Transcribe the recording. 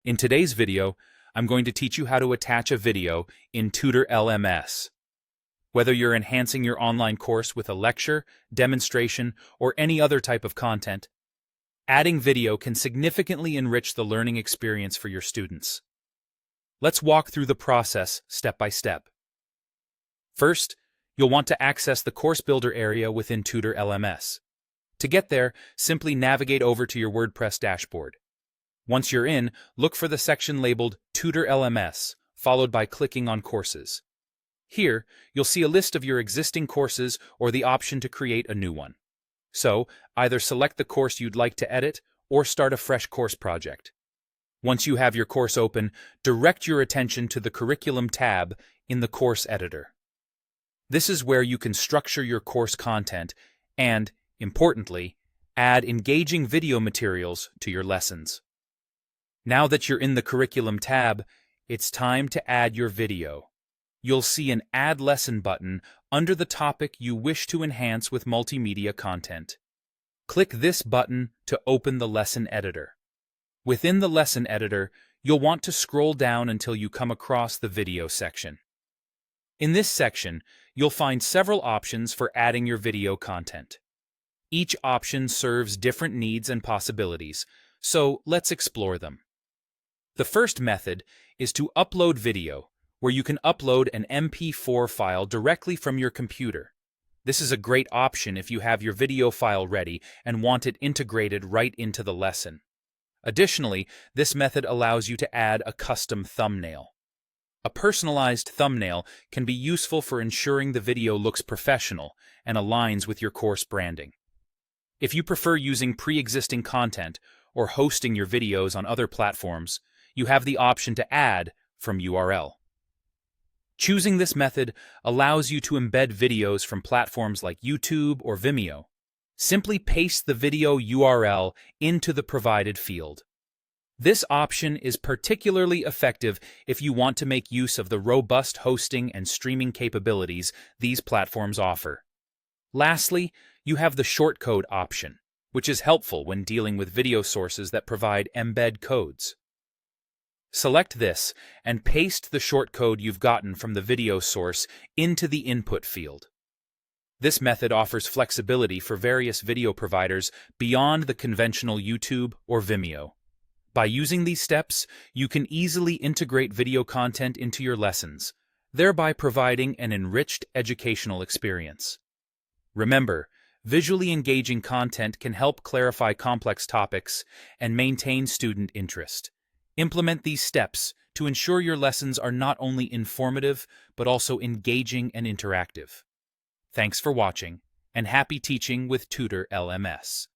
In today's video, I'm going to teach you how to attach a video in Tutorlms. Whether you're enhancing your online course with a lecture, demonstration, or any other type of content, adding video can significantly enrich the learning experience for your students. Let's walk through the process step by step. First, you'll want to access the Course Builder area within Tutorlms. To get there, simply navigate over to your WordPress dashboard. Once you're in, look for the section labeled Tutorlms, followed by clicking on Courses. Here, you'll see a list of your existing courses or the option to create a new one. So, either select the course you'd like to edit or start a fresh course project. Once you have your course open, direct your attention to the Curriculum tab in the Course Editor. This is where you can structure your course content and, importantly, add engaging video materials to your lessons. Now that you're in the Curriculum tab, it's time to add your video. You'll see an Add Lesson button under the topic you wish to enhance with multimedia content. Click this button to open the lesson editor. Within the lesson editor, you'll want to scroll down until you come across the video section. In this section, you'll find several options for adding your video content. Each option serves different needs and possibilities, so let's explore them. The first method is to upload video, where you can upload an MP4 file directly from your computer. This is a great option if you have your video file ready and want it integrated right into the lesson. Additionally, this method allows you to add a custom thumbnail. A personalized thumbnail can be useful for ensuring the video looks professional and aligns with your course branding. If you prefer using pre-existing content or hosting your videos on other platforms, you have the option to add from URL. Choosing this method allows you to embed videos from platforms like YouTube or Vimeo. Simply paste the video URL into the provided field. This option is particularly effective if you want to make use of the robust hosting and streaming capabilities these platforms offer. Lastly, you have the shortcode option, which is helpful when dealing with video sources that provide embed codes. Select this and paste the shortcode you've gotten from the video source into the input field. This method offers flexibility for various video providers beyond the conventional YouTube or Vimeo. By using these steps, you can easily integrate video content into your lessons, thereby providing an enriched educational experience. Remember, visually engaging content can help clarify complex topics and maintain student interest. Implement these steps to ensure your lessons are not only informative, but also engaging and interactive. Thanks for watching, and happy teaching with Tutorlms.